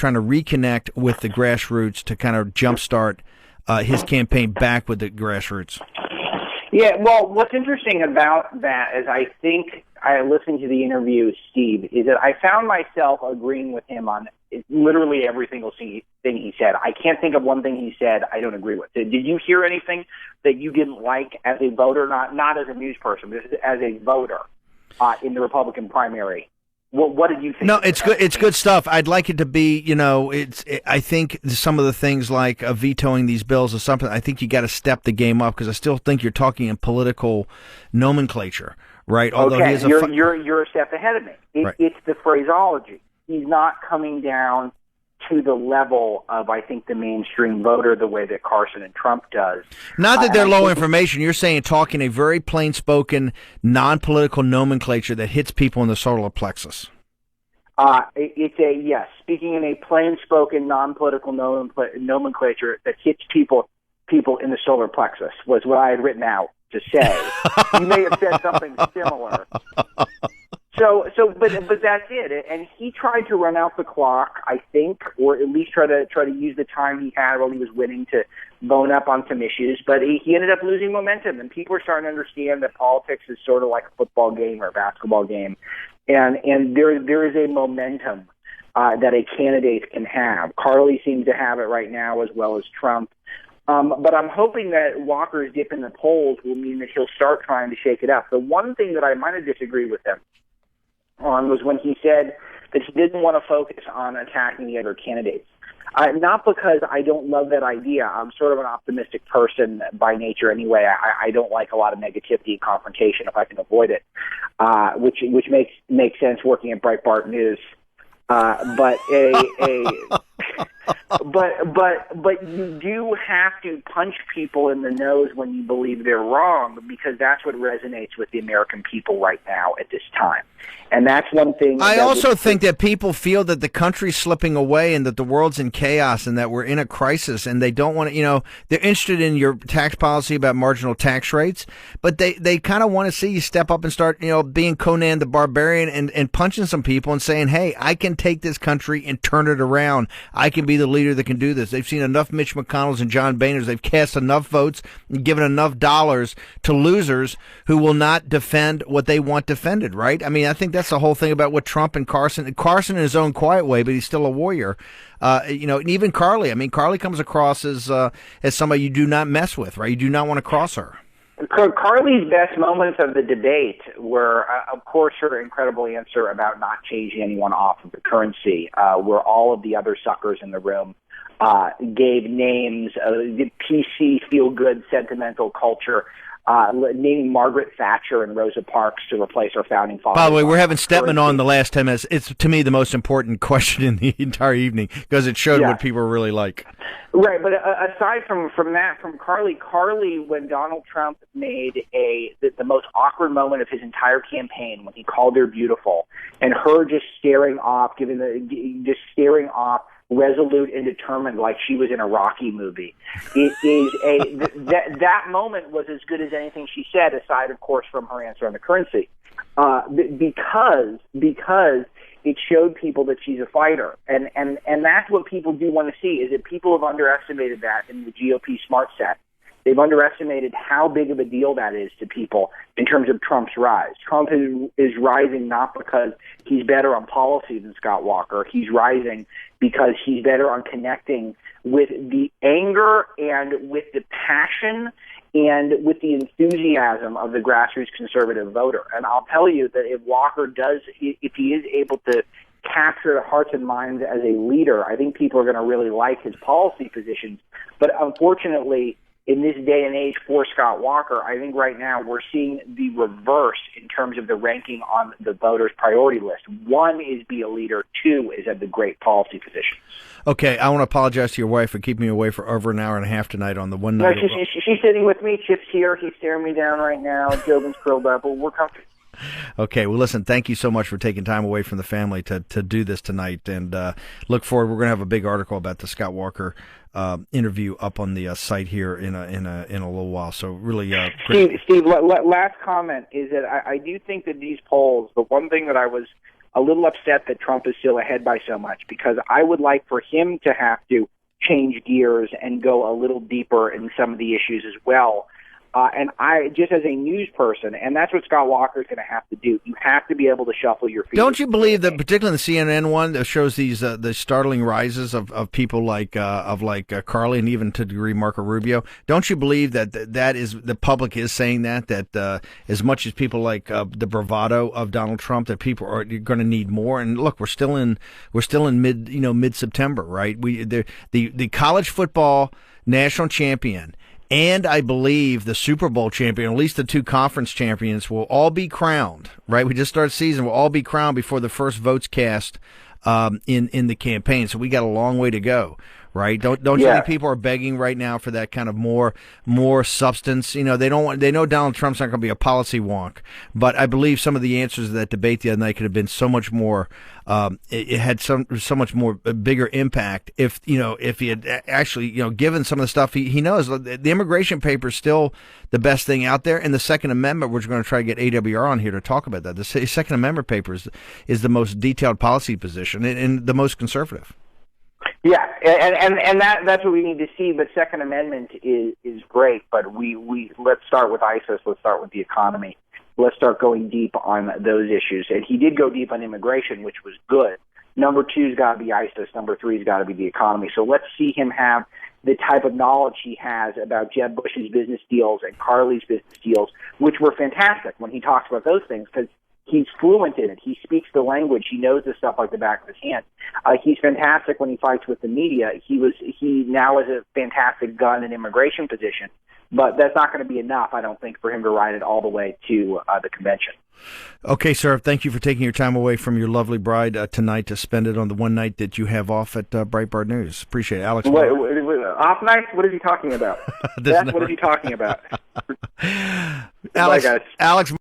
trying to reconnect with the grassroots to kind of jumpstart his campaign back with the grassroots. Yeah, well, what's interesting about that is I think I listened to the interview with Steve is that I found myself agreeing with him on literally every single thing he said. I can't think of one thing he said I don't agree with. Did you hear anything that you didn't like as a voter, not as a news person, but as a voter in the Republican primary? What did you think? No, it's good. It's good stuff. I'd like it to be, I think some of the things like vetoing these bills is something. I think you got to step the game up because I still think you're talking in political nomenclature, right? Although okay, you're a step ahead of me. Right. It's the phraseology. He's not coming down to the level of, I think, the mainstream voter the way that Carson and Trump does. Not that they're low information. You're saying talking a very plain-spoken, non-political nomenclature that hits people in the solar plexus. Yes, speaking in a plain-spoken, non-political nomenclature that hits people in the solar plexus was what I had written out to say. You may have said something similar. But that's it. And he tried to run out the clock, I think, or at least try to use the time he had while he was winning to bone up on some issues. But he ended up losing momentum, and people are starting to understand that politics is sort of like a football game or a basketball game, and there is a momentum that a candidate can have. Carly seems to have it right now, as well as Trump. But I'm hoping that Walker's dip in the polls will mean that he'll start trying to shake it up. The one thing that I might have disagreed with him on was when he said that he didn't want to focus on attacking the other candidates. Not because I don't love that idea. I'm sort of an optimistic person by nature anyway. I don't like a lot of negativity and confrontation if I can avoid it, which makes sense working at Breitbart News. But you do have to punch people in the nose when you believe they're wrong, because that's what resonates with the American people right now at this time. And that's one thing. I also think that people feel that the country's slipping away and that the world's in chaos and that we're in a crisis, and they don't want to, they're interested in your tax policy about marginal tax rates, but they kind of want to see you step up and start, being Conan the Barbarian and punching some people and saying, hey, I can take this country and turn it around. I can be the leader that can do this. They've seen enough Mitch McConnells and John Boehners. They've cast enough votes and given enough dollars to losers who will not defend what they want defended, right? I mean, I think that's the whole thing about what Trump and Carson in his own quiet way, but he's still a warrior. And even Carly. I mean, Carly comes across as somebody you do not mess with, right? You do not want to cross her. Carly's best moments of the debate were, of course, her incredible answer about not changing anyone off of the currency, where all of the other suckers in the room gave names, the PC feel-good sentimental culture, naming Margaret Thatcher and Rosa Parks to replace our founding fathers. By the way, we're having Stepman on the last 10 minutes. It's, to me, the most important question in the entire evening because it showed what people really like. Right, but aside from Carly, when Donald Trump made the most awkward moment of his entire campaign when he called her beautiful, and her just staring off, resolute and determined like she was in a Rocky movie. It is that moment was as good as anything she said, aside, of course, from her answer on the currency, because it showed people that she's a fighter, and that's what people do want to see. Is that people have underestimated that in the GOP smart set. They've underestimated how big of a deal that is to people in terms of Trump's rise. Trump is rising not because he's better on policy than Scott Walker. He's rising because he's better on connecting with the anger and with the passion and with the enthusiasm of the grassroots conservative voter. And I'll tell you that if he is able to capture the hearts and minds as a leader, I think people are going to really like his policy positions. But unfortunately, in this day and age for Scott Walker, I think right now we're seeing the reverse in terms of the ranking on the voters' priority list. One is be a leader. Two is have the great policy positions. Okay, I want to apologize to your wife for keeping me away for over an hour and a half tonight on the one night. No, she's sitting with me. Chip's here. He's staring me down right now. Jobin's curled up. We're comfortable. Okay, well, listen, thank you so much for taking time away from the family to do this tonight, and look forward. We're going to have a big article about the Scott Walker interview up on the site here in a little while. So really, Steve, last comment is that I do think that these polls, the one thing that I was a little upset that Trump is still ahead by so much, because I would like for him to have to change gears and go a little deeper in some of the issues as well. And I, just as a news person, and that's what Scott Walker is going to have to do. You have to be able to shuffle your feet. Don't you believe that, particularly the CNN one that shows these the startling rises of people like Carly and even to a degree Marco Rubio? Don't you believe that is the public is saying that as much as people like the bravado of Donald Trump, that people are going to need more? And look, we're still in mid September, right? The college football national champion, and I believe the Super Bowl champion, at least the two conference champions, will all be crowned, right? We just started season. Will all be crowned before the first votes cast in the campaign. So we got a long way to go, right? Don't you think people are begging right now for that kind of more substance? They know Donald Trump's not going to be a policy wonk, but I believe some of the answers to that debate the other night could have been so much more. It had so much more bigger impact if he had actually given some of the stuff he knows. The immigration paper is still the best thing out there, and the Second Amendment, we're going to try to get AWR on here to talk about that. The Second Amendment paper is the most detailed policy position and the most conservative. Yeah, and that's what we need to see. But Second Amendment is great, but we let's start with ISIS. Let's start with the economy. Let's start going deep on those issues. And he did go deep on immigration, which was good. Number 2's got to be ISIS. Number 3's got to be the economy. So let's see him have the type of knowledge he has about Jeb Bush's business deals and Carly's business deals, which were fantastic when he talks about those things, because he's fluent in it. He speaks the language. He knows the stuff like the back of his hand. He's fantastic when he fights with the media. He now is a fantastic gun and immigration position. But that's not going to be enough, I don't think, for him to ride it all the way to the convention. Okay, sir. Thank you for taking your time away from your lovely bride tonight to spend it on the one night that you have off at Breitbart News. Appreciate it, Alex. Off nights? What is he talking about? What is he talking about? Alex.